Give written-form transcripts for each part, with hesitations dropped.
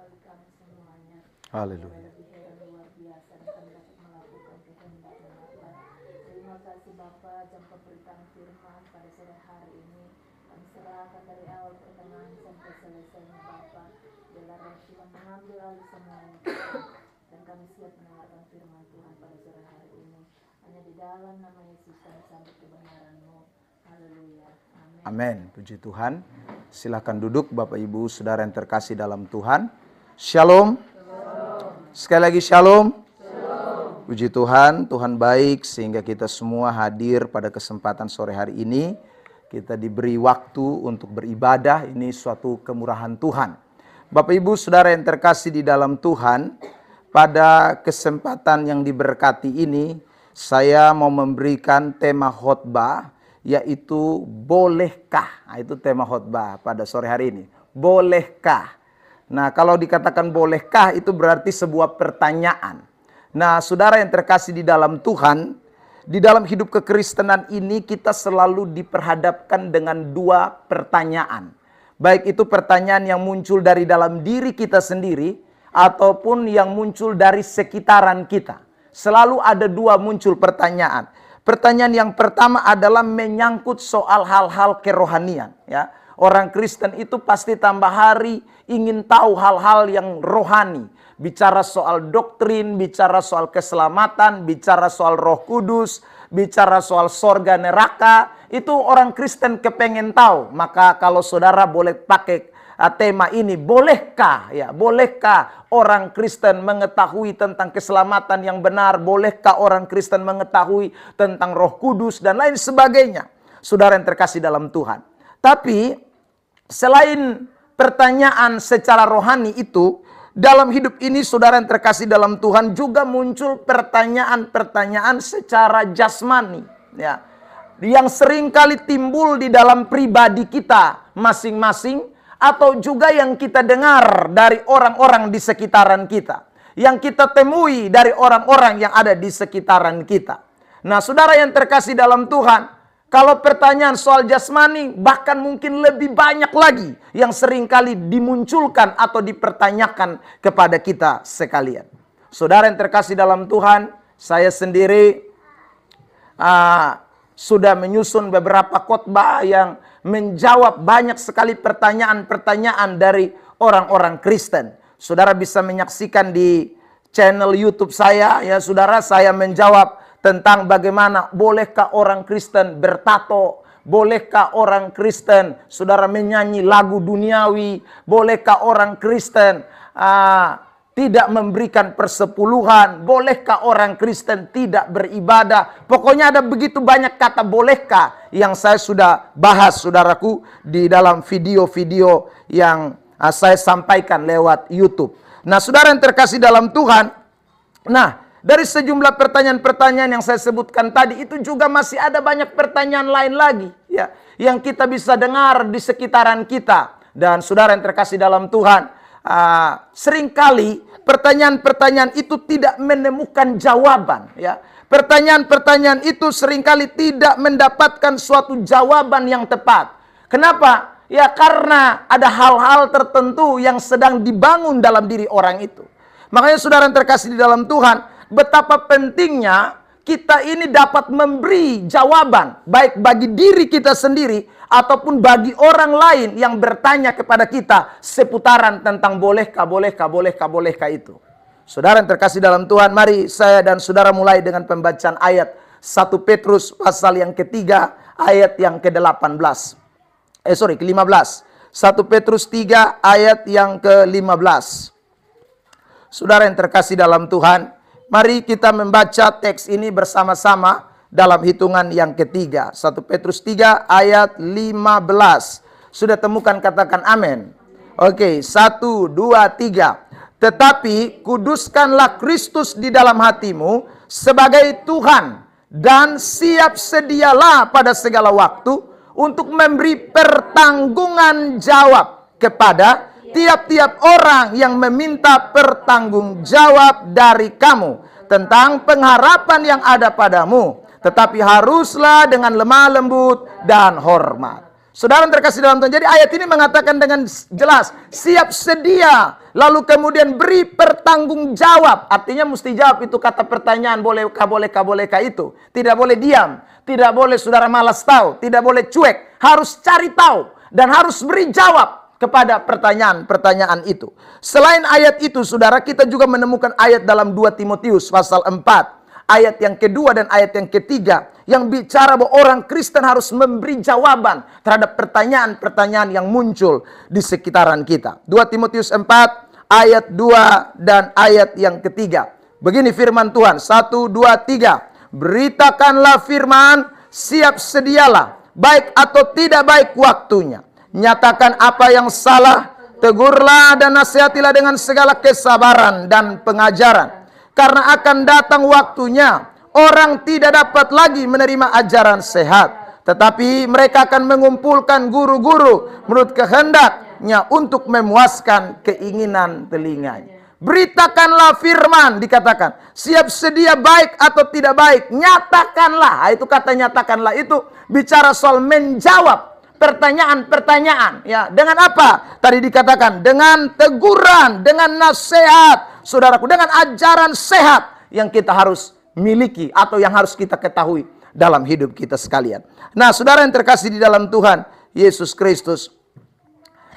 bagi kami semuanya. Haleluya. Lebih heran luar biasa dan kami dapat melakukan kehendak-Mu Bapa. Terima kasih Bapa, jam pemberitaan firman pada sore hari ini kami serahkan dari awal pertengahan sampai selesainya Bapa. Biarlah Roh Tuhan mengambil alih semuanya dan kami siap mendengarkan firman Tuhan pada sore hari ini. Hanya di dalam nama Yesus kami sambut kebenaran-Mu. Haleluya. Amin. Amin. Puji Tuhan. Silakan duduk Bapak Ibu Saudara yang terkasih dalam Tuhan. Shalom. Sekali lagi shalom. Puji Tuhan, Tuhan baik sehingga kita semua hadir pada kesempatan sore hari ini. Kita diberi waktu untuk beribadah, ini suatu kemurahan Tuhan. Bapak Ibu Saudara yang terkasih di dalam Tuhan, pada kesempatan yang diberkati ini, saya mau memberikan tema khotbah, yaitu bolehkah. Nah, itu tema khotbah pada sore hari ini. Bolehkah? Nah, kalau dikatakan bolehkah itu berarti sebuah pertanyaan. Nah, saudara yang terkasih di dalam Tuhan, di dalam hidup kekristenan ini kita selalu diperhadapkan dengan dua pertanyaan. Baik itu pertanyaan yang muncul dari dalam diri kita sendiri ataupun yang muncul dari sekitaran kita. Selalu ada dua muncul pertanyaan. Pertanyaan yang pertama adalah menyangkut soal hal-hal kerohanian, ya. Orang Kristen itu pasti tambah hari ingin tahu hal-hal yang rohani. Bicara soal doktrin, bicara soal keselamatan, bicara soal Roh Kudus, bicara soal sorga neraka, itu orang Kristen kepengen tahu. Maka kalau saudara boleh pakai tema ini, bolehkah ya, bolehkah orang Kristen mengetahui tentang keselamatan yang benar, bolehkah orang Kristen mengetahui tentang Roh Kudus dan lain sebagainya. Saudara yang terkasih dalam Tuhan. Tapi selain pertanyaan secara rohani itu, dalam hidup ini saudara yang terkasih dalam Tuhan juga muncul pertanyaan-pertanyaan secara jasmani, ya, yang seringkali timbul di dalam pribadi kita masing-masing, atau juga yang kita dengar dari orang-orang di sekitaran kita, yang kita temui dari orang-orang yang ada di sekitaran kita. Nah, saudara yang terkasih dalam Tuhan, kalau pertanyaan soal jasmani bahkan mungkin lebih banyak lagi yang seringkali dimunculkan atau dipertanyakan kepada kita sekalian. Saudara yang terkasih dalam Tuhan, saya sendiri sudah menyusun beberapa khotbah yang menjawab banyak sekali pertanyaan-pertanyaan dari orang-orang Kristen. Saudara bisa menyaksikan di channel YouTube saya, ya saudara, saya menjawab tentang bagaimana bolehkah orang Kristen bertato, bolehkah orang Kristen, saudara, menyanyi lagu duniawi, bolehkah orang Kristen tidak memberikan persepuluhan, bolehkah orang Kristen tidak beribadah. Pokoknya ada begitu banyak kata bolehkah yang saya sudah bahas, saudaraku, di dalam video-video yang saya sampaikan lewat YouTube. Nah, saudara yang terkasih dalam Tuhan, nah, dari sejumlah pertanyaan-pertanyaan yang saya sebutkan tadi, itu juga masih ada banyak pertanyaan lain lagi, ya, yang kita bisa dengar di sekitaran kita. Dan saudara yang terkasih dalam Tuhan, seringkali pertanyaan-pertanyaan itu tidak menemukan jawaban, ya. Pertanyaan-pertanyaan itu seringkali tidak mendapatkan suatu jawaban yang tepat. Kenapa? Ya karena ada hal-hal tertentu yang sedang dibangun dalam diri orang itu. Makanya saudara yang terkasih di dalam Tuhan, betapa pentingnya kita ini dapat memberi jawaban baik bagi diri kita sendiri ataupun bagi orang lain yang bertanya kepada kita seputaran tentang bolehkah itu. Saudara yang terkasih dalam Tuhan, mari saya dan saudara mulai dengan pembacaan ayat 1 Petrus pasal yang ketiga ayat yang ke-15. ke-15. 1 Petrus 3 ayat yang ke-15. Saudara yang terkasih dalam Tuhan, mari kita membaca teks ini bersama-sama dalam hitungan yang ketiga. 1 Petrus 3 ayat 15. Sudah temukan, katakan amin. Oke, 1, 2, 3. Tetapi kuduskanlah Kristus di dalam hatimu sebagai Tuhan, dan siap sedialah pada segala waktu untuk memberi pertanggungan jawab kepada tiap-tiap orang yang meminta pertanggungjawab dari kamu tentang pengharapan yang ada padamu, tetapi haruslah dengan lemah lembut dan hormat. Saudara yang terkasih dalam Tuhan. Jadi ayat ini mengatakan dengan jelas, siap sedia. Lalu kemudian beri pertanggung jawab. Artinya mesti jawab itu kata pertanyaan, bolehkah itu. Tidak boleh diam. Tidak boleh saudara malas tahu. Tidak boleh cuek. Harus cari tahu. Dan harus beri jawab kepada pertanyaan-pertanyaan itu. Selain ayat itu, saudara, kita juga menemukan ayat dalam 2 Timotius pasal 4. Ayat yang kedua dan ayat yang ketiga yang bicara bahwa orang Kristen harus memberi jawaban terhadap pertanyaan-pertanyaan yang muncul di sekitaran kita. 2 Timotius 4 ayat 2 dan ayat yang ketiga. Begini firman Tuhan, 1, 2, 3. Beritakanlah firman, siap sedialah, baik atau tidak baik waktunya. Nyatakan apa yang salah, tegurlah dan nasihatilah dengan segala kesabaran dan pengajaran. Karena akan datang waktunya, orang tidak dapat lagi menerima ajaran sehat. Tetapi mereka akan mengumpulkan guru-guru menurut kehendaknya untuk memuaskan keinginan telinganya. Beritakanlah firman, dikatakan. Siap sedia baik atau tidak baik, nyatakanlah. Itu kata nyatakanlah itu bicara soal menjawab pertanyaan-pertanyaan. Ya, dengan apa? Tadi dikatakan dengan teguran, dengan nasihat. Saudaraku, dengan ajaran sehat yang kita harus miliki atau yang harus kita ketahui dalam hidup kita sekalian. Nah, saudara yang terkasih di dalam Tuhan Yesus Kristus.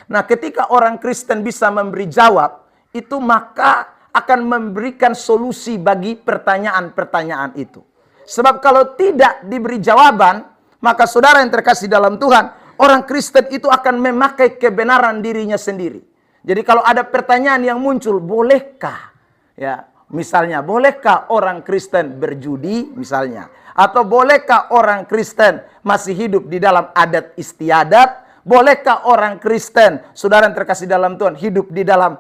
Nah, ketika orang Kristen bisa memberi jawab, itu maka akan memberikan solusi bagi pertanyaan-pertanyaan itu. Sebab kalau tidak diberi jawaban, maka saudara yang terkasih dalam Tuhan, orang Kristen itu akan memakai kebenaran dirinya sendiri. Jadi kalau ada pertanyaan yang muncul, bolehkah? Ya, misalnya, bolehkah orang Kristen berjudi misalnya? Atau bolehkah orang Kristen masih hidup di dalam adat istiadat? Bolehkah orang Kristen, saudara yang terkasih dalam Tuhan, hidup di dalam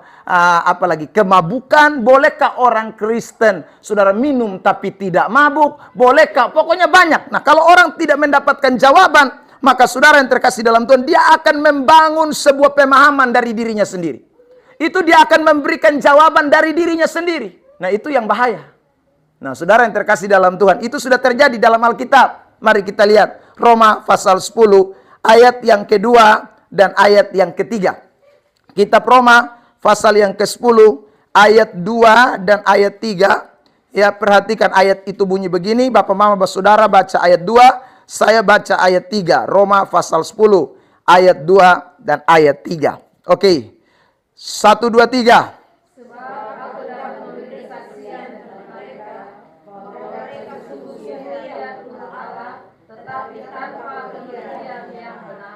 apalagi kemabukan? Bolehkah orang Kristen, saudara, minum tapi tidak mabuk? Bolehkah? Pokoknya banyak. Nah, kalau orang tidak mendapatkan jawaban, maka saudara yang terkasih dalam Tuhan, dia akan membangun sebuah pemahaman dari dirinya sendiri. Itu dia akan memberikan jawaban dari dirinya sendiri. Nah, itu yang bahaya. Nah, saudara yang terkasih dalam Tuhan, itu sudah terjadi dalam Alkitab. Mari kita lihat Roma pasal 10 ayat yang kedua dan ayat yang ketiga. Kitab Roma pasal yang ke-10 ayat 2 dan ayat 3. Ya, perhatikan ayat itu bunyi begini. Bapak mama saudara baca ayat 2. Saya baca ayat 3, Roma pasal 10, ayat 2 dan ayat 3. Oke, 1, 2, 3.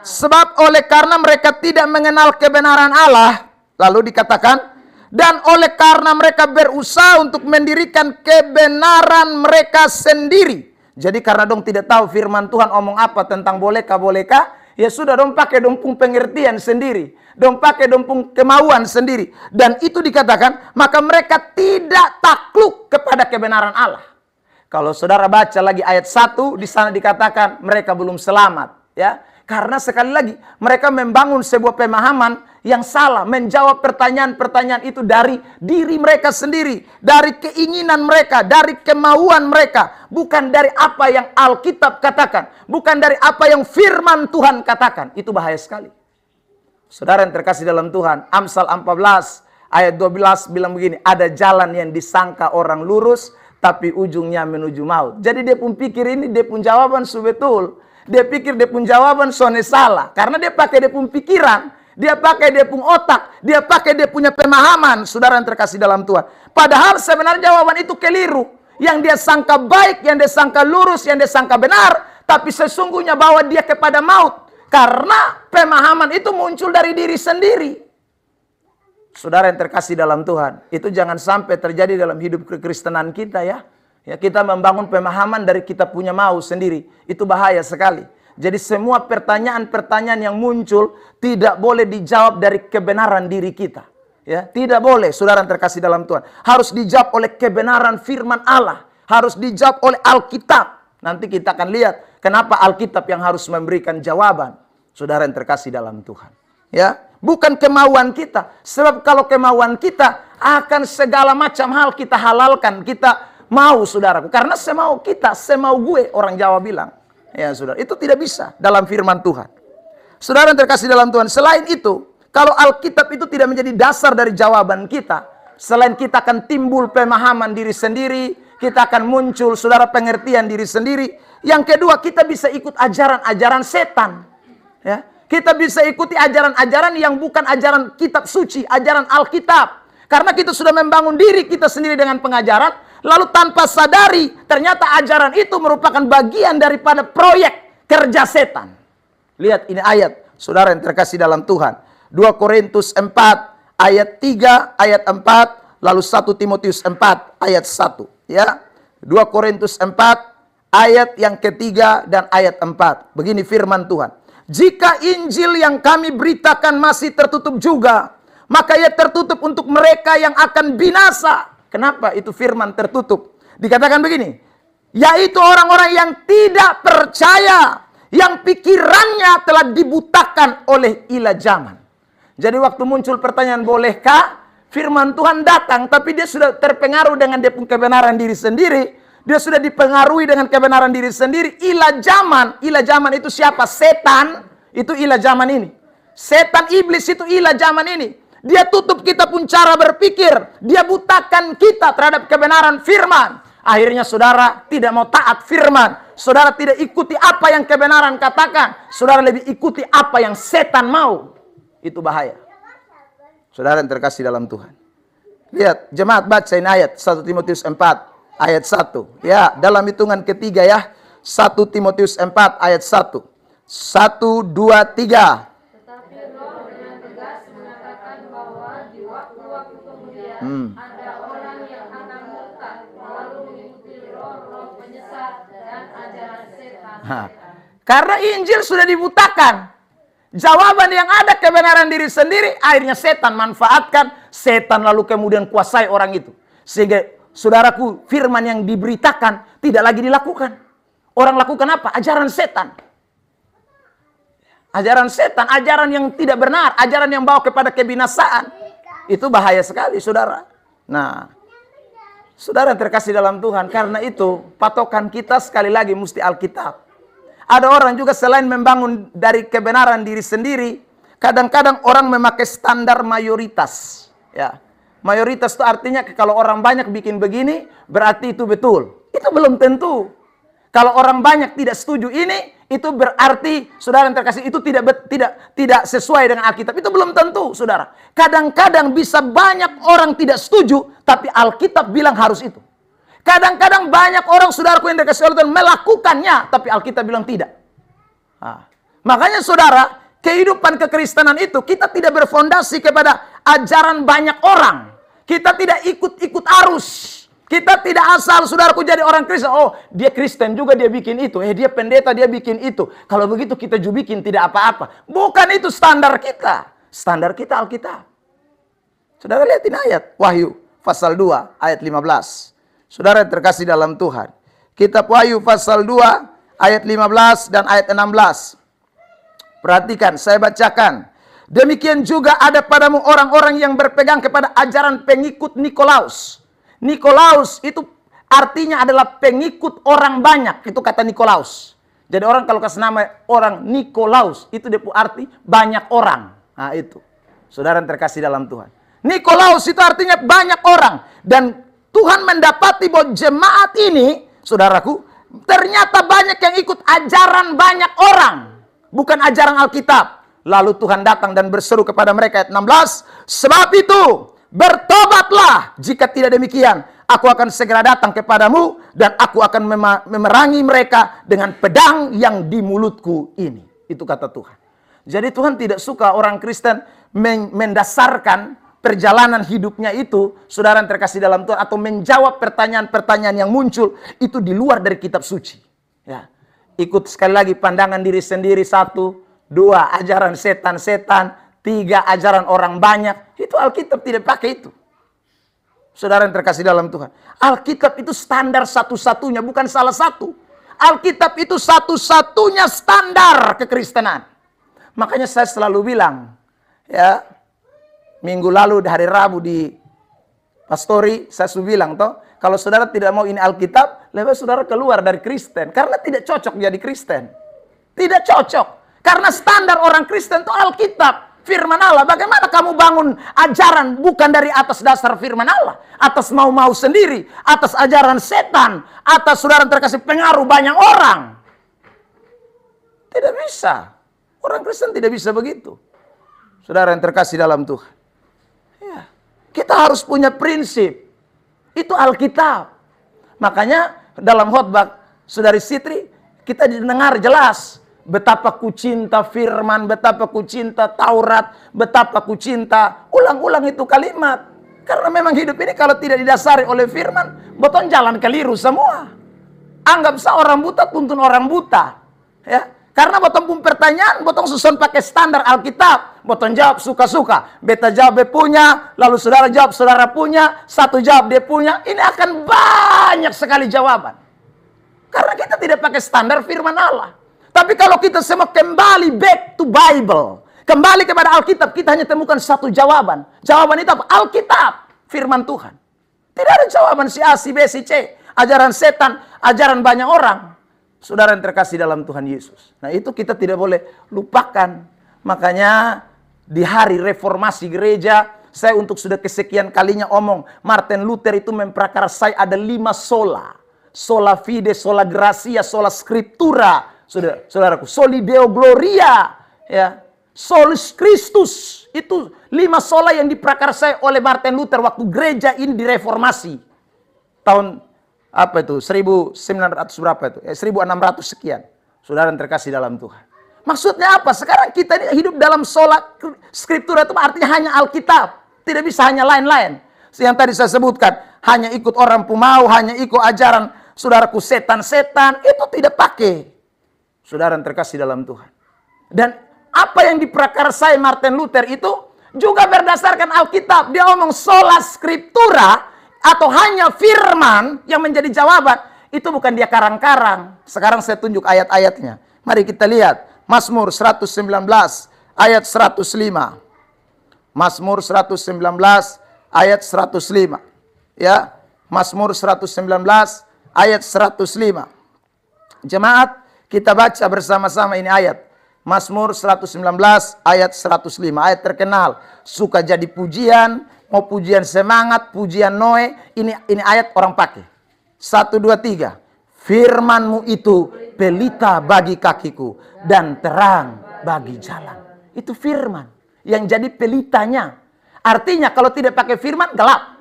Sebab oleh karena mereka tidak mengenal kebenaran Allah, lalu dikatakan, dan oleh karena mereka berusaha untuk mendirikan kebenaran mereka sendiri. Jadi karena dong tidak tahu firman Tuhan omong apa tentang bolehkah, ya sudah dong pakai dompung pengertian sendiri. Dong pakai dompung kemauan sendiri. Dan itu dikatakan, maka mereka tidak takluk kepada kebenaran Allah. Kalau saudara baca lagi ayat 1, di sana dikatakan mereka belum selamat. Ya, karena sekali lagi mereka membangun sebuah pemahaman yang salah, menjawab pertanyaan-pertanyaan itu dari diri mereka sendiri, dari keinginan mereka, dari kemauan mereka, bukan dari apa yang Alkitab katakan, bukan dari apa yang firman Tuhan katakan. Itu bahaya sekali. Saudara yang terkasih dalam Tuhan, Amsal 14 ayat 12 bilang begini, ada jalan yang disangka orang lurus, tapi ujungnya menuju maut. Jadi dia pun pikir ini, dia pun jawaban betul. Dia pikir dia pun jawaban soalnya salah, karena dia pakai dia pun pikiran. Dia pakai dia pun otak, dia pakai dia punya pemahaman, saudara yang terkasih dalam Tuhan. Padahal sebenarnya jawaban itu keliru. Yang dia sangka baik, yang dia sangka lurus, yang dia sangka benar, tapi sesungguhnya bawa dia kepada maut. Karena pemahaman itu muncul dari diri sendiri. Saudara yang terkasih dalam Tuhan, itu jangan sampai terjadi dalam hidup kekristenan kita ya. Ya, kita membangun pemahaman dari kita punya mau sendiri. Itu bahaya sekali. Jadi semua pertanyaan-pertanyaan yang muncul tidak boleh dijawab dari kebenaran diri kita. Ya, tidak boleh, saudara yang terkasih dalam Tuhan. Harus dijawab oleh kebenaran firman Allah. Harus dijawab oleh Alkitab. Nanti kita akan lihat kenapa Alkitab yang harus memberikan jawaban. Saudara yang terkasih dalam Tuhan. Ya, bukan kemauan kita. Sebab kalau kemauan kita akan segala macam hal kita halalkan, kita mau, saudaraku. Karena semau kita, semau gue, orang Jawa bilang. Ya saudara, itu tidak bisa dalam firman Tuhan. Saudara yang terkasih dalam Tuhan, selain itu, kalau Alkitab itu tidak menjadi dasar dari jawaban kita, selain kita akan timbul pemahaman diri sendiri, kita akan muncul, saudara, pengertian diri sendiri. Yang kedua, kita bisa ikut ajaran-ajaran setan. Ya, kita bisa ikuti ajaran-ajaran yang bukan ajaran kitab suci, ajaran Alkitab. Karena kita sudah membangun diri kita sendiri dengan pengajaran, lalu tanpa sadari, ternyata ajaran itu merupakan bagian daripada proyek kerja setan. Lihat ini ayat, saudara yang terkasih dalam Tuhan. 2 Korintus 4 ayat 3, ayat 4, lalu 1 Timotius 4 ayat 1. Ya, 2 Korintus 4 ayat yang ketiga dan ayat 4. Begini firman Tuhan. Jika Injil yang kami beritakan masih tertutup juga, maka ia tertutup untuk mereka yang akan binasa. Kenapa itu firman tertutup? Dikatakan begini, yaitu orang-orang yang tidak percaya, yang pikirannya telah dibutakan oleh ilah zaman. Jadi waktu muncul pertanyaan, bolehkah firman Tuhan datang, tapi dia sudah terpengaruh dengan dia punya kebenaran diri sendiri. Dia sudah dipengaruhi dengan kebenaran diri sendiri. Ilah zaman itu siapa? Setan, itu ilah zaman ini. Setan iblis itu ilah zaman ini. Dia tutup kita pun cara berpikir. Dia butakan kita terhadap kebenaran firman. Akhirnya saudara tidak mau taat firman. Saudara tidak ikuti apa yang kebenaran katakan. Saudara lebih ikuti apa yang setan mau. Itu bahaya. Saudara yang terkasih dalam Tuhan. Lihat, jemaat baca ini ayat 1 Timotius 4 ayat 1. Ya, dalam hitungan ketiga ya. 1 Timotius 4 ayat 1. 1, 2, 3. Tetapi Roh dengan tegas mengatakan bahwa di waktu-waktu kemudian ada orang yang akan murtad, lalu mengikuti roh-roh penyesat dan ajaran setan. Karena Injil sudah dibutakan. Jawaban yang ada kebenaran diri sendiri, akhirnya setan manfaatkan. Setan lalu kemudian kuasai orang itu. Sehingga saudaraku, firman yang diberitakan tidak lagi dilakukan. Orang lakukan apa? Ajaran setan. Ajaran setan, ajaran yang tidak benar, ajaran yang bawa kepada kebinasaan. Itu bahaya sekali, saudara. Nah, saudara yang terkasih dalam Tuhan, karena itu patokan kita sekali lagi mesti Alkitab. Ada orang juga selain membangun dari kebenaran diri sendiri, kadang-kadang orang memakai standar mayoritas. Ya, mayoritas itu artinya kalau orang banyak bikin begini, berarti itu betul. Itu belum tentu. Kalau orang banyak tidak setuju ini, itu berarti saudara yang terkasih itu tidak sesuai dengan Alkitab. Itu belum tentu, saudara. Kadang-kadang bisa banyak orang tidak setuju, tapi Alkitab bilang harus itu. Kadang-kadang banyak orang saudaraku yang dikasih oleh Tuhan melakukannya, tapi Alkitab bilang tidak. Makanya saudara, kehidupan kekristenan itu kita tidak berfondasi kepada ajaran banyak orang. Kita tidak ikut-ikut arus. Kita tidak asal saudaraku jadi orang Kristen. Oh, dia Kristen juga dia bikin itu. Dia pendeta dia bikin itu. Kalau begitu kita juga bikin tidak apa-apa. Bukan itu standar kita. Standar kita Alkitab. Saudara lihat ini ayat Wahyu pasal 2 ayat 15. Saudara yang terkasih dalam Tuhan. Kitab Wahyu pasal 2 ayat 15 dan ayat 16. Perhatikan, saya bacakan. Demikian juga ada padamu orang-orang yang berpegang kepada ajaran pengikut Nikolaus. Nikolaus itu artinya adalah pengikut orang banyak. Itu kata Nikolaus. Jadi orang kalau kasih nama orang Nikolaus, itu dia arti banyak orang. Nah itu. Saudara yang terkasih dalam Tuhan. Nikolaus itu artinya banyak orang. Dan Tuhan mendapati bahwa jemaat ini, saudaraku, ternyata banyak yang ikut ajaran banyak orang. Bukan ajaran Alkitab. Lalu Tuhan datang dan berseru kepada mereka ayat 16. Sebab itu, bertobatlah. Jika tidak demikian, aku akan segera datang kepadamu. Dan aku akan memerangi mereka dengan pedang yang di mulutku ini. Itu kata Tuhan. Jadi Tuhan tidak suka orang Kristen mendasarkan perjalanan hidupnya itu, saudara yang terkasih dalam Tuhan, atau menjawab pertanyaan-pertanyaan yang muncul, itu di luar dari kitab suci. Ya. Ikut sekali lagi pandangan diri sendiri, 1, 2, ajaran setan-setan, 3, ajaran orang banyak. Itu Alkitab tidak pakai itu. Saudara yang terkasih dalam Tuhan. Alkitab itu standar satu-satunya, bukan salah satu. Alkitab itu satu-satunya standar kekristenan. Makanya saya selalu bilang, ya, minggu lalu hari Rabu di Pastori, saya sudah bilang toh, kalau saudara tidak mau ini Alkitab, lebih saudara keluar dari Kristen. Karena tidak cocok jadi Kristen. Tidak cocok. Karena standar orang Kristen itu Alkitab, firman Allah. Bagaimana kamu bangun ajaran bukan dari atas dasar firman Allah, atas mau-mau sendiri, atas ajaran setan, atas saudara terkasih pengaruh banyak orang? Tidak bisa. Orang Kristen tidak bisa begitu. Saudara yang terkasih dalam Tuhan. Ya. Kita harus punya prinsip. Itu Alkitab. Makanya dalam khotbah Saudari Sitri, kita didengar jelas. Betapa ku cinta firman, betapa ku cinta Taurat, betapa ku cinta. Ulang-ulang itu kalimat. Karena memang hidup ini kalau tidak didasari oleh firman, beton jalan keliru semua. Anggap seorang buta tuntun orang buta. Ya. Karena beton pun pertanyaan, beton susun pakai standar Alkitab. Beton jawab suka-suka. Beta jawab dia punya, lalu saudara jawab saudara punya, satu jawab dia punya. Ini akan banyak sekali jawaban. Karena kita tidak pakai standar firman Allah. Tapi kalau kita semua kembali back to Bible, kembali kepada Alkitab, kita hanya temukan satu jawaban. Jawaban itu apa? Alkitab, firman Tuhan. Tidak ada jawaban si A, si B, si C. Ajaran setan, ajaran banyak orang. Saudara yang terkasih dalam Tuhan Yesus. Nah itu kita tidak boleh lupakan. Makanya di hari reformasi gereja, saya untuk sudah kesekian kalinya omong, Martin Luther itu memprakarsai ada 5 sola. Sola fide, sola gratia, sola scriptura. Saudaraku, soli deo gloria, ya, solus Christus, itu 5 sola yang diprakarsai oleh Martin Luther waktu gereja ini direformasi tahun apa itu 1900 berapa itu 1600 sekian. Saudara yang terkasih dalam Tuhan, maksudnya apa? Sekarang kita ini hidup dalam sola scriptura, itu artinya hanya Alkitab, tidak bisa hanya lain-lain. Yang tadi saya sebutkan, hanya ikut orang pemau, hanya ikut ajaran saudaraku setan-setan, itu tidak pakai. Saudara yang terkasih dalam Tuhan. Dan apa yang diprakarsai Martin Luther itu juga berdasarkan Alkitab. Dia ngomong sola scriptura atau hanya firman yang menjadi jawaban. Itu bukan dia karang-karang. Sekarang saya tunjuk ayat-ayatnya. Mari kita lihat. Mazmur 119 ayat 105. Mazmur 119 ayat 105. Ya, Mazmur 119 ayat 105. Jemaat, kita baca bersama-sama ini ayat. Mazmur 119 ayat 105. Ayat terkenal. Suka jadi pujian, mau pujian semangat, pujian Noe. Ini ayat orang pakai. 1, 2, 3. Firman-Mu itu pelita bagi kakiku dan terang bagi jalan. Itu firman yang jadi pelitanya. Artinya kalau tidak pakai firman gelap.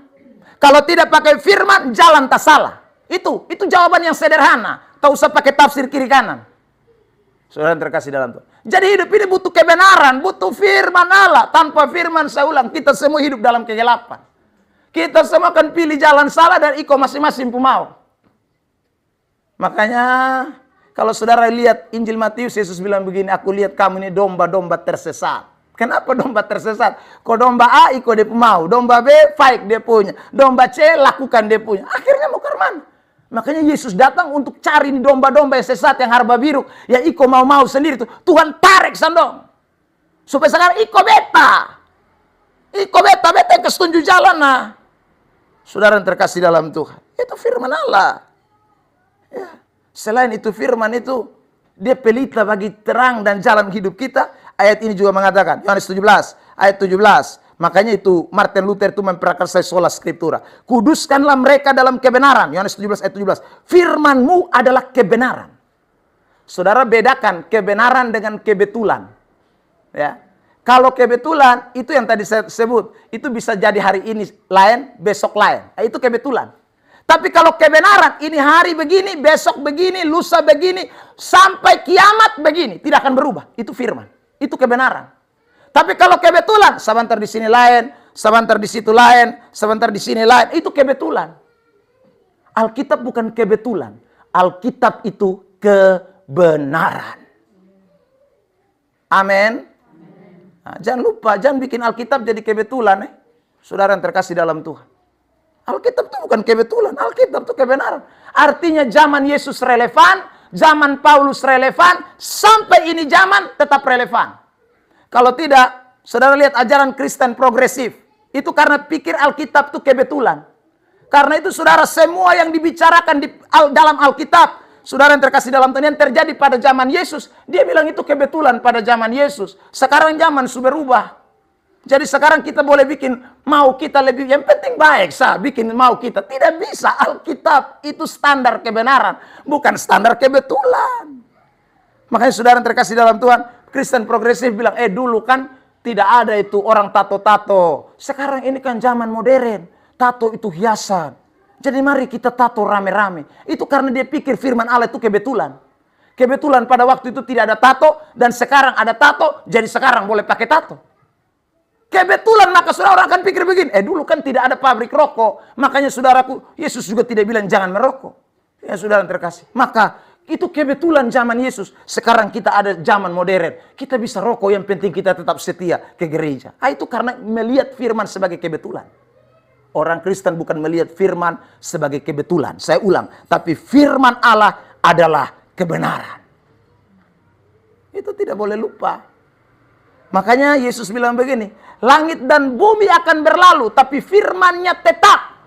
Kalau tidak pakai firman jalan tak salah. Itu jawaban yang sederhana. Tak usah pakai tafsir kiri kanan. Saudara yang terkasih dalam Tuhan. Jadi hidup ini butuh kebenaran, butuh firman Allah. Tanpa firman, saya ulang, kita semua hidup dalam kegelapan. Kita semua akan pilih jalan salah dan ikut masing-masing pemau. Makanya kalau saudara lihat Injil Matius, Yesus bilang begini, aku lihat kamu ini domba-domba tersesat. Kenapa domba tersesat? Kok domba A ikut dia pemau, domba B baik dia punya, domba C lakukan dia punya. Akhirnya mau ke mana? Makanya Yesus datang untuk cari domba-domba yang sesat, yang harba biru, yang iko mau-mau sendiri tuh. Tuhan tarik sandong. Supaya sekarang iko beta yang kesetunjuk jalan nah. Saudara yang terkasih dalam Tuhan. Itu firman Allah. Ya. Selain itu firman itu, dia pelita bagi terang dan jalan hidup kita. Ayat ini juga mengatakan, Yohanes 17, ayat 17. Makanya itu Martin Luther itu memprakarsai sola scriptura. Kuduskanlah mereka dalam kebenaran. Yohanes 17 ayat 17. Firman-Mu adalah kebenaran. Saudara bedakan kebenaran dengan kebetulan. Ya. Kalau kebetulan itu yang tadi saya sebut, itu bisa jadi hari ini lain, besok lain. Itu kebetulan. Tapi kalau kebenaran, ini hari begini, besok begini, lusa begini, sampai kiamat begini, tidak akan berubah. Itu firman. Itu kebenaran. Tapi kalau kebetulan, sebentar di sini lain, sebentar di situ lain, sebentar di sini lain, itu kebetulan. Alkitab bukan kebetulan. Alkitab itu kebenaran. Amin. Nah, jangan lupa, jangan bikin Alkitab jadi kebetulan. Saudara yang terkasih dalam Tuhan. Alkitab itu bukan kebetulan, Alkitab itu kebenaran. Artinya zaman Yesus relevan, zaman Paulus relevan, sampai ini zaman tetap relevan. Kalau tidak, saudara lihat ajaran Kristen progresif. Itu karena pikir Alkitab itu kebetulan. Karena itu saudara, semua yang dibicarakan dalam Alkitab, saudara yang terkasih dalam Tuhan, yang terjadi pada zaman Yesus, dia bilang itu kebetulan pada zaman Yesus. Sekarang zaman sudah berubah. Jadi sekarang kita boleh bikin mau kita lebih, yang penting baik sah, bikin mau kita. Tidak bisa, Alkitab itu standar kebenaran, bukan standar kebetulan. Makanya saudara yang terkasih dalam Tuhan, Kristen progresif bilang, dulu kan tidak ada itu orang tato-tato. Sekarang ini kan zaman modern, tato itu hiasan. Jadi mari kita tato rame-rame. Itu karena dia pikir firman Allah itu kebetulan. Kebetulan pada waktu itu tidak ada tato, dan sekarang ada tato, jadi sekarang boleh pakai tato. Kebetulan, maka saudara orang akan pikir begini, dulu kan tidak ada pabrik rokok, makanya saudaraku, Yesus juga tidak bilang jangan merokok. Ya saudara yang terkasih, maka itu kebetulan zaman Yesus. Sekarang kita ada zaman modern, kita bisa rokok, yang penting kita tetap setia ke gereja. Itu karena melihat firman sebagai kebetulan. Orang Kristen bukan melihat firman sebagai kebetulan, saya ulang, tapi firman Allah adalah kebenaran. Itu tidak boleh lupa. Makanya Yesus bilang begini, langit dan bumi akan berlalu, tapi firman-Nya tetap.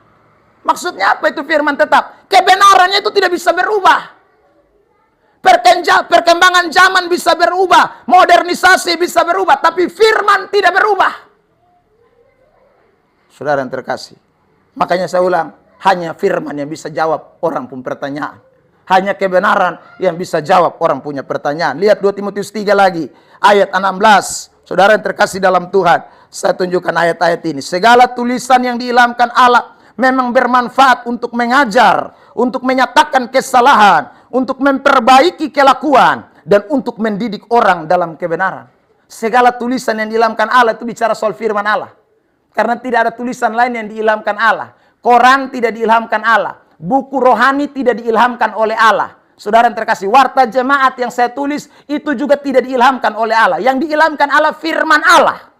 Maksudnya apa itu firman tetap? Kebenarannya itu tidak bisa berubah. Perkembangan zaman bisa berubah, modernisasi bisa berubah, tapi firman tidak berubah. Saudara yang terkasih, makanya saya ulang, hanya firman yang bisa jawab orang pun pertanyaan. Hanya kebenaran yang bisa jawab orang punya pertanyaan. Lihat 2 Timotius 3 lagi, ayat 16. Saudara yang terkasih dalam Tuhan, saya tunjukkan ayat-ayat ini. Segala tulisan yang diilhamkan Allah memang bermanfaat untuk mengajar, untuk menyatakan kesalahan, untuk memperbaiki kelakuan, dan untuk mendidik orang dalam kebenaran. Segala tulisan yang diilhamkan Allah itu bicara soal firman Allah. Karena tidak ada tulisan lain yang diilhamkan Allah. Quran tidak diilhamkan Allah. Buku rohani tidak diilhamkan oleh Allah. Saudara yang terkasih, warta jemaat yang saya tulis itu juga tidak diilhamkan oleh Allah. Yang diilhamkan Allah firman Allah.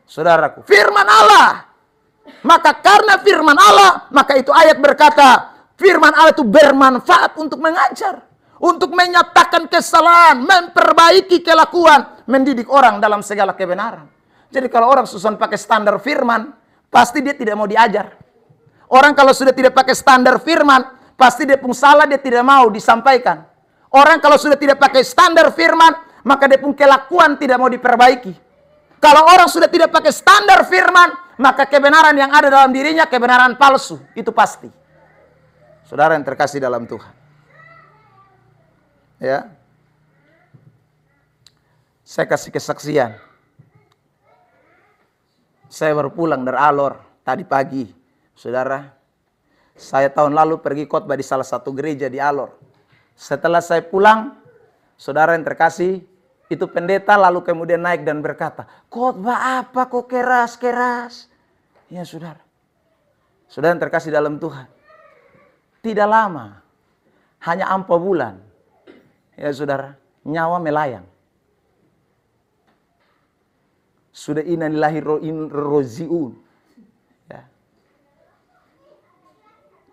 Saudaraku, firman Allah. Maka karena firman Allah, maka itu ayat berkata, firman Allah itu bermanfaat untuk mengajar, untuk menyatakan kesalahan, memperbaiki kelakuan, mendidik orang dalam segala kebenaran. Jadi kalau orang susah pakai standar firman, pasti dia tidak mau diajar. Orang kalau sudah tidak pakai standar firman, pasti dia pun salah, dia tidak mau disampaikan. Orang kalau sudah tidak pakai standar firman, maka dia pun kelakuan tidak mau diperbaiki. Kalau orang sudah tidak pakai standar firman, maka kebenaran yang ada dalam dirinya kebenaran palsu. Itu pasti. Saudara yang terkasih dalam Tuhan. Ya. Saya kasih kesaksian. Saya baru pulang dari Alor tadi pagi. Saudara, saya tahun lalu pergi khotbah di salah satu gereja di Alor. Setelah saya pulang, saudara yang terkasih, itu pendeta lalu kemudian naik dan berkata, khotbah apa kok keras-keras? Ya saudara. Saudara yang terkasih dalam Tuhan. Tidak lama, hanya 4 bulan. Ya saudara, nyawa melayang. Sudah innalillahi wa inna ilaihi raji'un.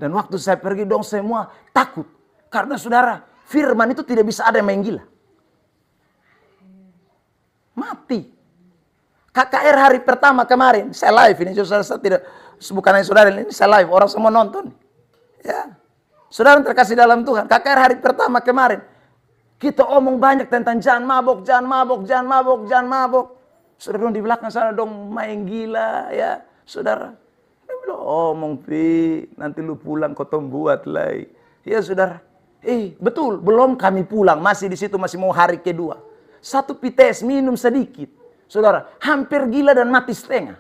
Dan waktu saya pergi dong semua takut. Karena saudara, firman itu tidak bisa ada yang main gila. Mati. KKR hari pertama kemarin, saya live ini. Saudara, saya tidak, bukan hanya saudara, ini saya live. Orang semua nonton. Ya. Saudara yang terkasih dalam Tuhan, KKR hari pertama kemarin. Kita omong banyak tentang jangan mabok, jangan mabok, jangan mabok, jangan mabok. Saudara dong di belakang sana dong main gila ya. Saudara. Omong pi, nanti lu pulang kau buat lagi. Ya saudara, betul, belum kami pulang, masih di situ, masih mau hari kedua. 1 pites minum sedikit, saudara, hampir gila dan mati setengah.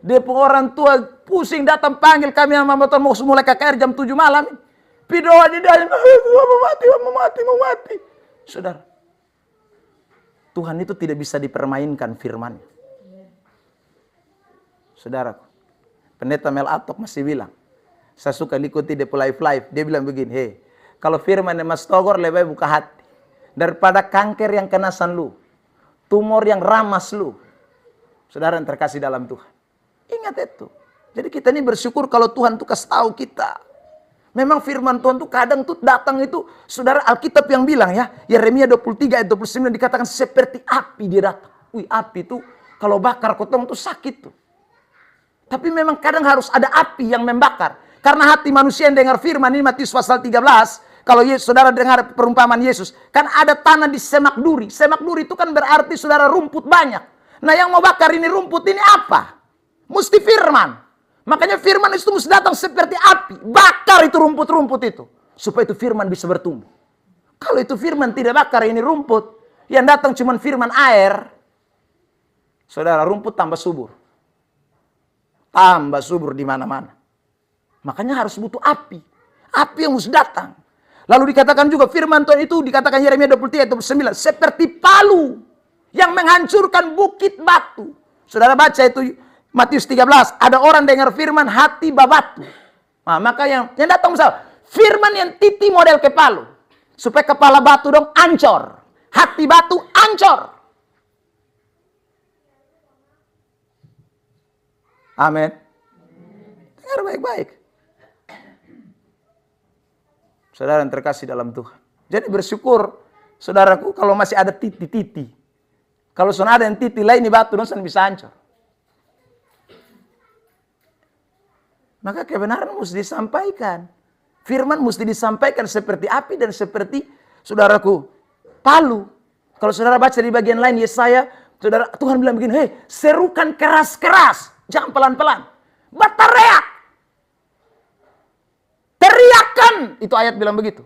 Dia pun orang tua pusing datang panggil kami sama motor mau mulai KKR jam 7 malam. Pidoa di dalam, mau mati. Saudara, Tuhan itu tidak bisa dipermainkan firman-Nya. Saudaraku. Pendeta Mel Atok masih bilang, saya suka ikuti dia live. Dia bilang begini, kalau firman Mas Togor lebih buka hati. Daripada kanker yang kenasan lu. Tumor yang ramas lu. Saudara yang terkasih dalam Tuhan. Ingat itu. Jadi kita ini bersyukur kalau Tuhan tuh kasih tahu kita. Memang firman Tuhan tuh kadang tuh datang itu, saudara Alkitab yang bilang ya. Yeremia 23 ayat 29 dikatakan seperti api dia datang. Api tuh kalau bakar kotong tuh sakit tuh. Tapi memang kadang harus ada api yang membakar. Karena hati manusia yang dengar firman, ini Matius pasal 13. Kalau saudara dengar perumpamaan Yesus, kan ada tanah di semak duri. Semak duri itu kan berarti saudara rumput banyak. Nah yang mau bakar ini rumput ini apa? Mesti firman. Makanya firman itu mesti datang seperti api. Bakar itu rumput-rumput itu. Supaya itu firman bisa bertumbuh. Kalau itu firman tidak bakar ini rumput. Yang datang cuma firman air. Saudara, rumput tambah subur. Tambah subur di mana-mana. Makanya harus butuh api. Api yang mesti datang. Lalu dikatakan juga firman Tuhan itu dikatakan Yeremia 23 ayat 29. Seperti palu yang menghancurkan bukit batu. Saudara baca itu Matius 13. Ada orang dengar firman hati babatu. Nah, maka yang datang misalnya. Firman yang titi model ke palu. Supaya kepala batu dong ancor. Hati batu ancor. Amin. Dengar baik-baik. Saudara yang terkasih dalam Tuhan. Jadi bersyukur, saudaraku, kalau masih ada titi-titi. Kalau sudah ada yang titi lain di batu, dosa bisa hancur. Maka kebenaran mesti disampaikan. Firman mesti disampaikan seperti api dan seperti, saudaraku, palu. Kalau saudara baca di bagian lain Yesaya, saudara, Tuhan bilang begini, hei, serukan keras-keras, jangan pelan-pelan. Berteriak. Teriakan. Itu ayat bilang begitu.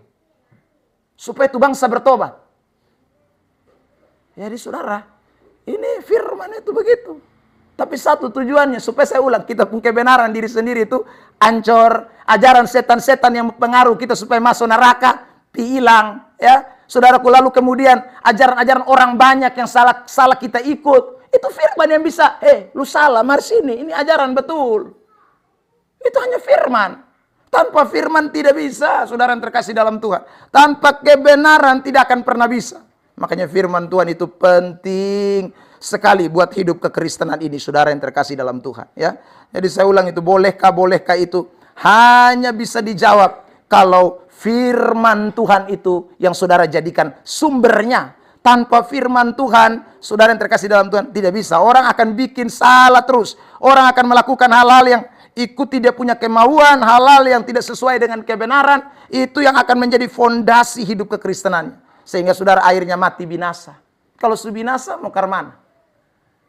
Supaya itu bangsa bertobat. Jadi saudara, ini firman itu begitu. Tapi satu tujuannya, supaya saya ulang, kita pun kebenaran diri sendiri itu ancor. Ajaran setan-setan yang mempengaruhi kita supaya masuk neraka, hilang. Ya, saudaraku, lalu kemudian ajaran-ajaran orang banyak yang salah kita ikut. Itu firman yang bisa, lu salah, mari sini, ini ajaran betul. Itu hanya firman. Tanpa firman tidak bisa, saudara yang terkasih dalam Tuhan. Tanpa kebenaran tidak akan pernah bisa. Makanya firman Tuhan itu penting sekali buat hidup kekristenan ini, saudara yang terkasih dalam Tuhan. Ya, jadi saya ulang itu, bolehkah itu hanya bisa dijawab kalau firman Tuhan itu yang saudara jadikan sumbernya. Tanpa firman Tuhan, saudara yang terkasih dalam Tuhan, tidak bisa. Orang akan bikin salah terus. Orang akan melakukan hal-hal yang ikuti dia punya kemauan, hal-hal yang tidak sesuai dengan kebenaran. Itu yang akan menjadi fondasi hidup kekristenannya. Sehingga saudara akhirnya mati binasa. Kalau sudah binasa mau ke mana?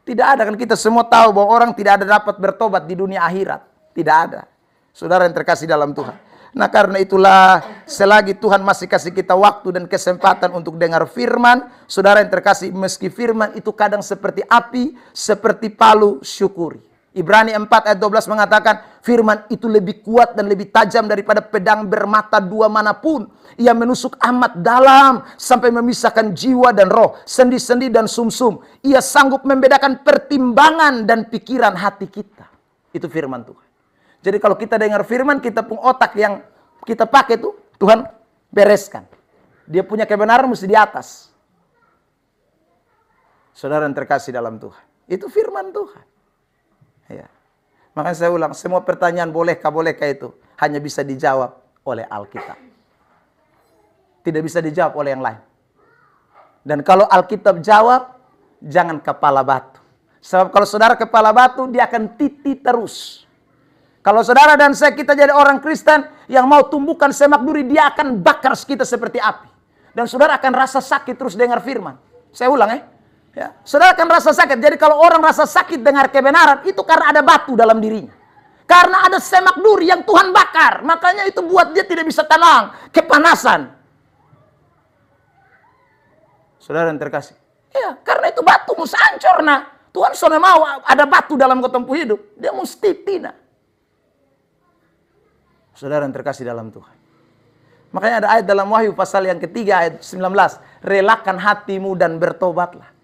Tidak ada, kan kita semua tahu bahwa orang tidak ada dapat bertobat di dunia akhirat. Tidak ada. Saudara yang terkasih dalam Tuhan. Nah karena itulah selagi Tuhan masih kasih kita waktu dan kesempatan untuk dengar firman, saudara yang terkasih, meski firman itu kadang seperti api, seperti palu, syukuri. Ibrani 4 ayat 12 mengatakan firman itu lebih kuat dan lebih tajam daripada pedang bermata dua manapun. Ia menusuk amat dalam sampai memisahkan jiwa dan roh, sendi-sendi dan sumsum. Ia sanggup membedakan pertimbangan dan pikiran hati kita. Itu firman Tuhan. Jadi kalau kita dengar firman, kita punya otak yang kita pakai tuh, Tuhan bereskan. Dia punya kebenaran mesti di atas. Saudara yang terkasih dalam Tuhan. Itu firman Tuhan. Ya. Makanya saya ulang, semua pertanyaan bolehkah itu hanya bisa dijawab oleh Alkitab. Tidak bisa dijawab oleh yang lain. Dan kalau Alkitab jawab, jangan kepala batu. Sebab kalau saudara kepala batu, dia akan titi terus. Kalau saudara dan saya kita jadi orang Kristen yang mau tumbuhkan semak duri, dia akan bakar kita seperti api. Dan saudara akan rasa sakit terus dengar firman. Saya ulang ya. Saudara akan rasa sakit. Jadi kalau orang rasa sakit dengar kebenaran, itu karena ada batu dalam dirinya. Karena ada semak duri yang Tuhan bakar. Makanya itu buat dia tidak bisa tenang, kepanasan. Saudara yang terkasih. Ya, karena itu batu mesti hancur. Nah, Tuhan sudah mau ada batu dalam ketempuh hidup. Dia mesti tidak. Saudara yang terkasih dalam Tuhan. Makanya ada ayat dalam Wahyu pasal yang ketiga ayat 19. Relakan hatimu dan bertobatlah.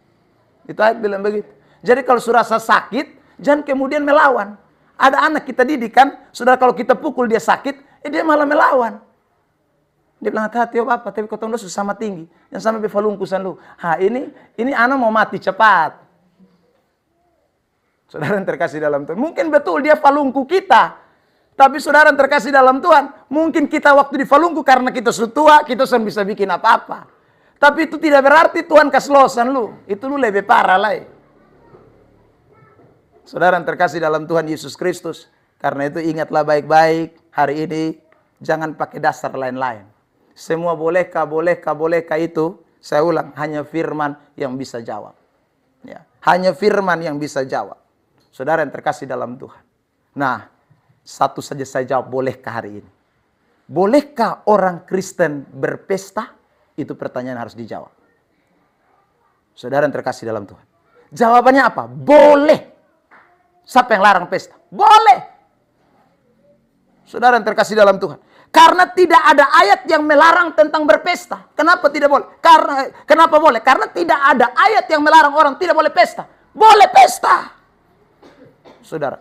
Itu ayat bilang begitu. Jadi kalau sudah rasa sakit, jangan kemudian melawan. Ada anak kita didik kan, saudara kalau kita pukul dia sakit, dia malah melawan. Dia bilang, hati-hati ya Bapak, tapi kau tahu dosa sama tinggi. Yang sampai befalungkusan lu. Ini anak mau mati cepat. Saudara yang terkasih dalam Tuhan. Mungkin betul dia falungku kita. Tapi saudara yang terkasih dalam Tuhan, mungkin kita waktu di falungku karena kita sudah tua, kita sudah bisa bikin apa-apa. Tapi itu tidak berarti Tuhan kasih losan lu. Itu lu lebih parah lah. Saudara yang terkasih dalam Tuhan Yesus Kristus. Karena itu ingatlah baik-baik. hari ini jangan pakai dasar lain-lain. Semua bolehkah itu, saya ulang, hanya firman yang bisa jawab. Ya, hanya firman yang bisa jawab. Saudara yang terkasih dalam Tuhan. Nah, satu saja saya jawab, bolehkah hari ini? Bolehkah orang Kristen berpesta? Itu pertanyaan harus dijawab. Saudara yang terkasih dalam Tuhan. Jawabannya apa? Boleh. Siapa yang larang pesta? Boleh. Saudara yang terkasih dalam Tuhan. Karena tidak ada ayat yang melarang tentang berpesta. Kenapa tidak boleh? Kenapa boleh? Karena tidak ada ayat yang melarang orang tidak boleh pesta. Boleh pesta. Saudara,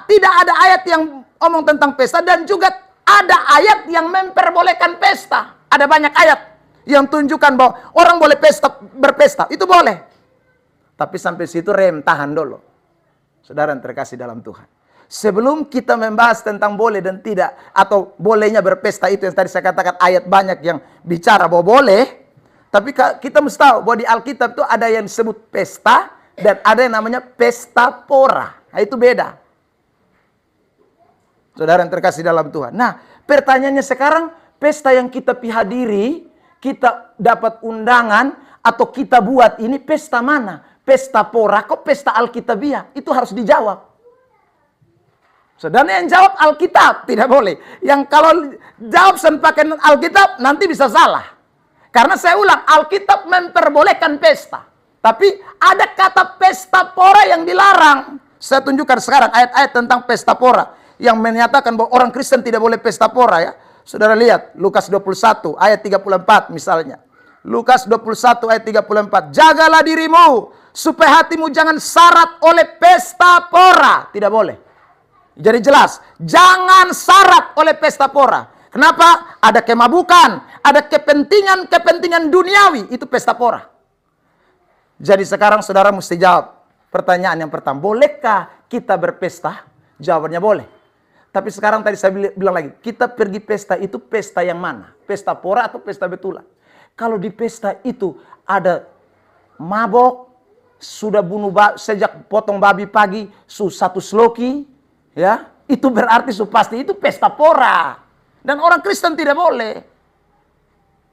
tidak ada ayat yang omong tentang pesta, dan juga ada ayat yang memperbolehkan pesta. Ada banyak ayat yang tunjukkan bahwa orang boleh berpesta. Itu boleh. Tapi sampai situ tahan dulu. Saudara yang terkasih dalam Tuhan. Sebelum kita membahas tentang boleh dan tidak, atau bolehnya berpesta, itu yang tadi saya katakan ayat banyak yang bicara bahwa boleh. Tapi kita mesti tahu bahwa di Alkitab itu ada yang disebut pesta dan ada yang namanya pesta pora. Nah, itu beda. Saudara yang terkasih dalam Tuhan. Nah, pertanyaannya sekarang, pesta yang kita hadiri, kita dapat undangan atau kita buat ini pesta mana? Pesta pora kok pesta Alkitabiah? Itu harus dijawab. Saudara yang jawab Alkitab, tidak boleh. Yang kalau jawab pakai Alkitab, nanti bisa salah. Karena saya ulang, Alkitab memperbolehkan pesta. Tapi ada kata pesta pora yang dilarang. Saya tunjukkan sekarang ayat-ayat tentang pesta pora. Yang menyatakan bahwa orang Kristen tidak boleh pesta pora ya. Saudara lihat, Lukas 21 ayat 34 misalnya. Lukas 21 ayat 34. Jagalah dirimu, supaya hatimu jangan syarat oleh pesta pora. Tidak boleh. Jadi jelas, jangan syarat oleh pesta pora. Kenapa? Ada kemabukan, ada kepentingan duniawi, itu pesta pora. Jadi sekarang saudara mesti jawab pertanyaan yang pertama, bolehkah kita berpesta? Jawabannya boleh. Tapi sekarang tadi saya bilang lagi, kita pergi pesta itu pesta yang mana? Pesta pora atau pesta betulan? Kalau di pesta itu ada mabok, sudah bunuh sejak potong babi pagi, satu sloki, ya, itu berarti pasti itu pesta pora. Dan orang Kristen tidak boleh.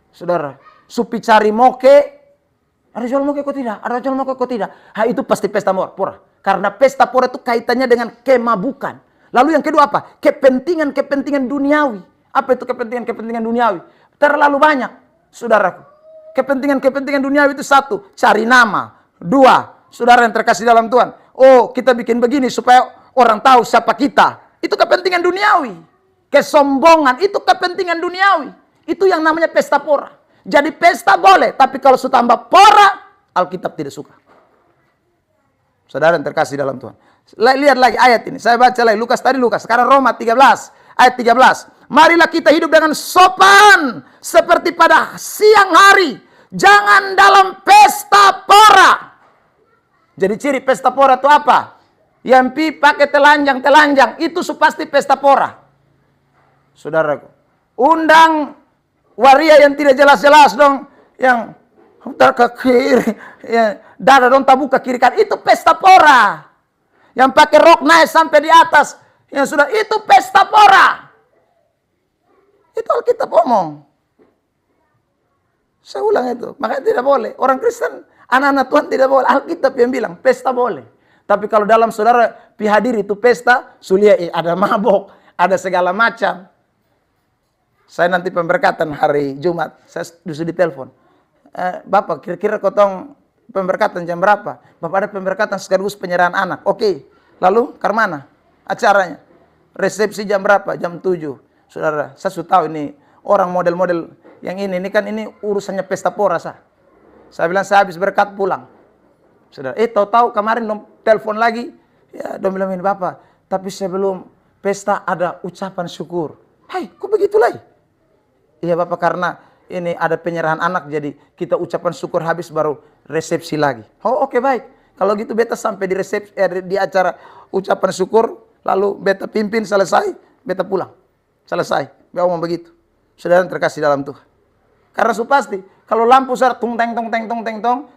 Saudara, supi cari moke, ada jual moke kok tidak? Ada jual moke kok tidak? Itu pasti pesta pora. Karena pesta pora itu kaitannya dengan kemabukan. Lalu yang kedua apa? Kepentingan duniawi. Apa itu kepentingan duniawi? Terlalu banyak, saudaraku. Kepentingan duniawi itu satu, cari nama. Dua, saudara yang terkasih dalam Tuhan. Oh, kita bikin begini supaya orang tahu siapa kita. Itu kepentingan duniawi. Kesombongan itu kepentingan duniawi. Itu yang namanya pesta pora. Jadi pesta boleh, tapi kalau sudah tambah pora, Alkitab tidak suka. Saudara yang terkasih dalam Tuhan. Lihat lagi ayat ini. Saya baca lagi Lukas. Sekarang Roma 13 ayat 13. Marilah kita hidup dengan sopan seperti pada siang hari. Jangan dalam pesta pora. Jadi ciri pesta pora itu apa? Yang pakai telanjang, itu pasti pesta pora. Saudaraku, undang waria yang tidak jelas-jelas dong, yang ke kiri, ya, dada dong tabuka kiri kan, itu pesta pora. Yang pakai rok naik sampai di atas, yang sudah itu pesta pora. Itu Alkitab omong. Saya ulang itu, makanya tidak boleh. Orang Kristen, anak-anak Tuhan tidak boleh. Alkitab yang bilang pesta boleh. Tapi kalau dalam saudara hadir itu pesta, sulia ada mabok, ada segala macam. Saya nanti pemberkatan hari Jumat, saya disuruh ditelepon. Bapak, kira-kira kotong pemberkatan jam berapa? Bapak ada pemberkatan sekaligus penyerahan anak. Oke, lalu ke mana acaranya? Resepsi jam berapa? Jam 7. Saudara, saya sudah tahu ini orang model-model yang ini kan ini urusannya pesta pora. Saya bilang saya habis berkat pulang. Saudara, tahu-tahu kemarin telepon lagi, ya, dong bilang ini Bapak, tapi sebelum pesta ada ucapan syukur. Hai, kok begitu lagi? Iya Bapak, karena ini ada penyerahan anak, jadi kita ucapan syukur habis baru resepsi lagi. Oh oke, baik. Kalau gitu beta sampai di resepsi, di acara ucapan syukur, lalu beta pimpin selesai, beta pulang. Selesai, beta ngomong begitu. Saudara terkasih dalam Tuhan. Karena pasti, kalau lampu sudah tung teng,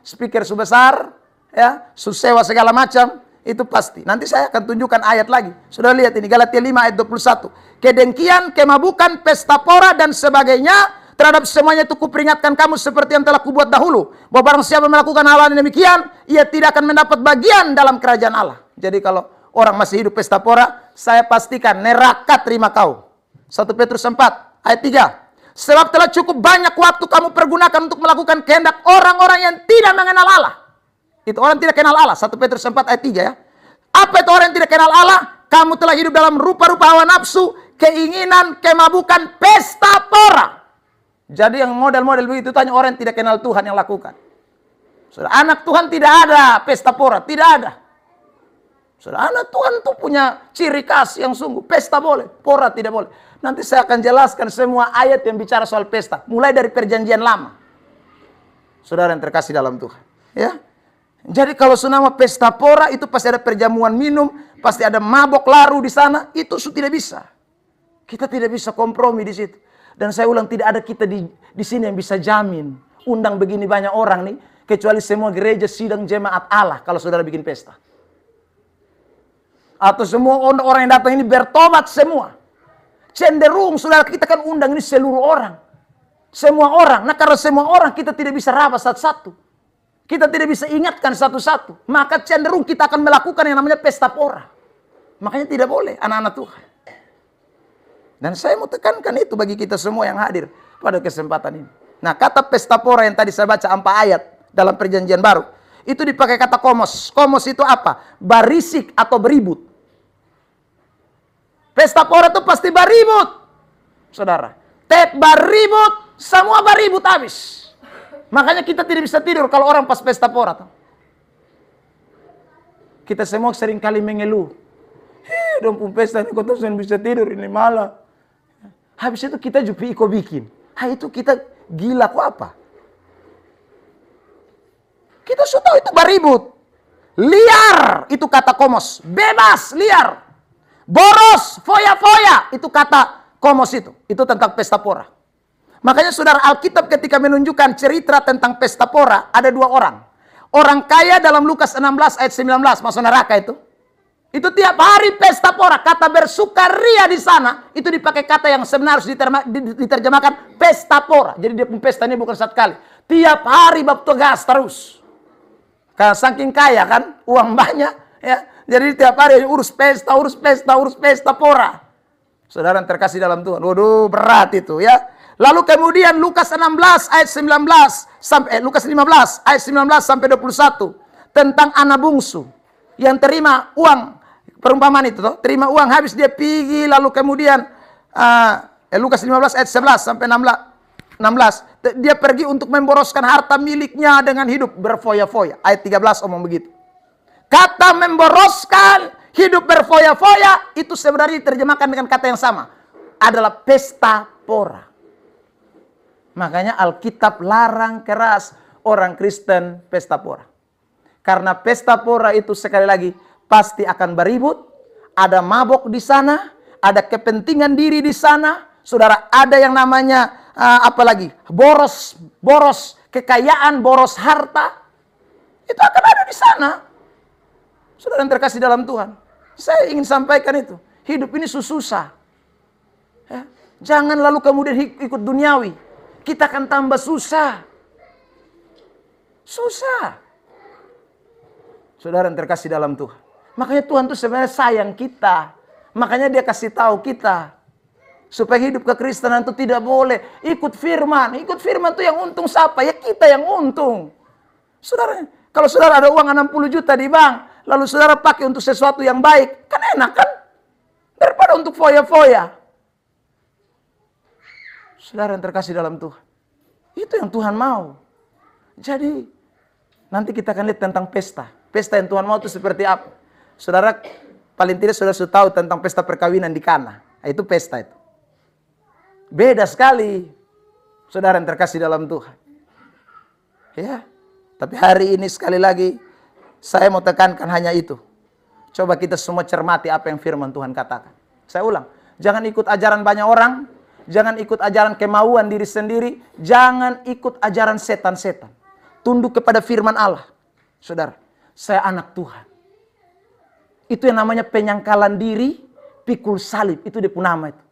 speaker sebesar, ya, sewa segala macam, Itu pasti. Nanti saya akan tunjukkan ayat lagi. Sudah lihat ini, Galatia 5 ayat 21. Kedengkian, kemabukan, pesta pora, dan sebagainya. Terhadap semuanya itu kuperingatkan kamu seperti yang telah kubuat dahulu. Bahwa barang siapa melakukan hal yang demikian, ia tidak akan mendapat bagian dalam kerajaan Allah. Jadi kalau orang masih hidup pesta pora, saya pastikan neraka terima kau. 1 Petrus 4 ayat 3. Sebab telah cukup banyak waktu kamu pergunakan untuk melakukan kehendak orang-orang yang tidak mengenal Allah. Itu orang tidak kenal Allah. 1 Petrus 4 ayat 3 ya. Apa itu orang yang tidak kenal Allah? Kamu telah hidup dalam rupa-rupa hawa nafsu, keinginan, kemabukan, pesta pora. Jadi yang model-model begitu tanya orang yang tidak kenal Tuhan yang lakukan. Saudara, anak Tuhan tidak ada pesta pora, tidak ada. Saudara, anak Tuhan tuh punya ciri khas yang sungguh. Pesta boleh, pora tidak boleh. Nanti saya akan jelaskan semua ayat yang bicara soal pesta, mulai dari perjanjian lama. Saudara yang terkasih dalam Tuhan, ya. Jadi kalau senama pesta pora itu pasti ada perjamuan minum, pasti ada mabok laru di sana, itu tidak bisa. Kita tidak bisa kompromi di situ. Dan saya ulang, tidak ada kita di sini yang bisa jamin undang begini banyak orang nih, kecuali semua gereja sidang jemaat Allah kalau saudara bikin pesta. Atau semua orang yang datang ini bertobat semua. Cenderung saudara kita kan undang ini seluruh orang. Semua orang. Nah karena semua orang kita tidak bisa rabas satu-satu. Kita tidak bisa ingatkan satu-satu. Maka cenderung kita akan melakukan yang namanya pesta pora. Makanya tidak boleh anak-anak Tuhan. Dan saya mau tekankan itu bagi kita semua yang hadir pada kesempatan ini. Nah kata pesta pora yang tadi saya baca 4 ayat dalam perjanjian baru. Itu dipakai kata komos. Komos itu apa? Barisik atau beribut. Pesta pora itu pasti beribut. Saudara. Beribut. Semua beribut habis. Makanya kita tidak bisa tidur kalau orang pas pesta pora. Kita semua sering kali mengeluh. Dong pesta ini kok saya bisa tidur ini malah. Habis itu kita juga bikin. Itu kita gila kok apa? Kita sudah tahu itu beribut. Liar itu kata komos. Bebas, liar. Boros, foya-foya itu kata komos itu. Itu tentang pesta pora. Makanya saudara, Alkitab ketika menunjukkan cerita tentang pesta pora, ada 2 orang. Orang kaya dalam Lukas 16 ayat 19 masuk neraka itu. Itu tiap hari pesta pora, kata bersukaria di sana, itu dipakai kata yang sebenarnya harus diterjemahkan pesta pora. Jadi dia pun pesta ini bukan 1 kali. Tiap hari bab tugas terus. Karena saking kaya kan, uang banyak ya. Jadi tiap hari urus pesta pora. Saudara yang terkasih dalam Tuhan. Waduh, berat itu ya. Lalu kemudian Lukas 16 ayat 19 sampai Lukas 15 ayat 19 sampai 21 tentang anak bungsu yang terima uang, perumpamaan itu toh, terima uang habis dia pergi, lalu kemudian Lukas 15 ayat 11 sampai 16 dia pergi untuk memboroskan harta miliknya dengan hidup berfoya-foya. Ayat 13 omong begitu. Kata memboroskan, hidup berfoya-foya itu sebenarnya diterjemahkan dengan kata yang sama, adalah pesta pora. Makanya Alkitab larang keras orang Kristen pesta pora. Karena pesta pora itu sekali lagi pasti akan beribut, ada mabok di sana, ada kepentingan diri di sana. Saudara, ada yang namanya apalagi boros kekayaan, boros harta. Itu akan ada di sana. Saudara yang terkasih dalam Tuhan, saya ingin sampaikan itu. Hidup ini susah. Ya. Jangan lalu kemudian ikut duniawi. Kita akan tambah susah. Susah. Saudara yang terkasih dalam Tuhan. Makanya Tuhan itu sebenarnya sayang kita. Makanya dia kasih tahu kita. Supaya hidup kekristenan itu tidak boleh ikut firman. Ikut firman itu yang untung siapa? Ya kita yang untung. Saudara, kalau saudara ada uang 60 juta di bank, lalu saudara pakai untuk sesuatu yang baik, kan enak kan? Daripada untuk foya-foya. Saudara yang terkasih dalam Tuhan. Itu yang Tuhan mau. Jadi, nanti kita akan lihat tentang pesta. Pesta yang Tuhan mau itu seperti apa. Saudara, paling tidak saudara sudah tahu tentang pesta perkawinan di Kana. Itu pesta itu. Beda sekali. Saudara yang terkasih dalam Tuhan. Ya. Tapi hari ini sekali lagi, saya mau tekankan hanya itu. Coba kita semua cermati apa yang firman Tuhan katakan. Saya ulang. Jangan ikut ajaran banyak orang. Jangan ikut ajaran kemauan diri sendiri. Jangan ikut ajaran setan-setan. Tunduk kepada firman Allah. Saudara, saya anak Tuhan. Itu yang namanya penyangkalan diri, pikul salib. Itu dia punya nama itu.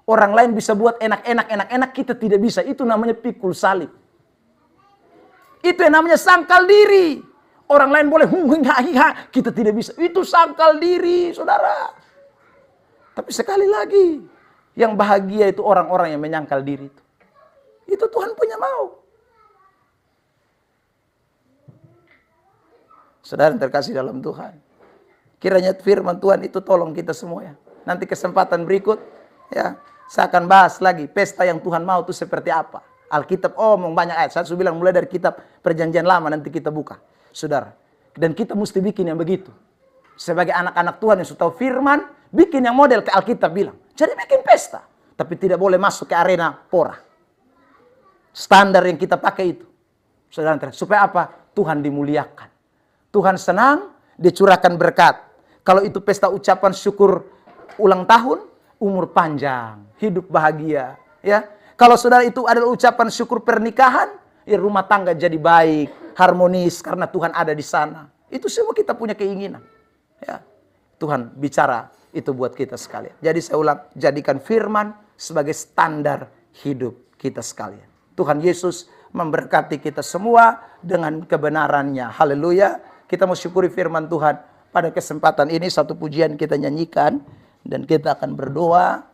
Orang lain bisa buat enak-enak, kita tidak bisa. Itu namanya pikul salib. Itu yang namanya sangkal diri. Orang lain boleh kita tidak bisa. Itu sangkal diri, saudara. Tapi sekali lagi, yang bahagia itu orang-orang yang menyangkal diri itu. Itu Tuhan punya mau. Saudara yang terkasih dalam Tuhan. Kiranya firman Tuhan itu tolong kita semua ya. Nanti kesempatan berikut ya, saya akan bahas lagi pesta yang Tuhan mau itu seperti apa. Alkitab omong banyak ayat. Saya sudah bilang mulai dari kitab Perjanjian Lama nanti kita buka. Saudara. Dan kita mesti bikin yang begitu. Sebagai anak-anak Tuhan yang sudah tahu firman, bikin yang model ke Alkitab bilang. Jadi bikin pesta. Tapi tidak boleh masuk ke arena pora. Standar yang kita pakai itu. Saudara, supaya apa? Tuhan dimuliakan. Tuhan senang, dicurahkan berkat. Kalau itu pesta ucapan syukur ulang tahun, umur panjang, hidup bahagia. Ya, kalau saudara itu adalah ucapan syukur pernikahan, ya rumah tangga jadi baik, harmonis karena Tuhan ada di sana. Itu semua kita punya keinginan. Ya, Tuhan bicara itu buat kita sekalian. Jadi saya ulang, jadikan firman sebagai standar hidup kita sekalian. Tuhan Yesus memberkati kita semua dengan kebenarannya. Haleluya. Kita mau syukuri firman Tuhan. Pada kesempatan ini satu pujian kita nyanyikan dan kita akan berdoa.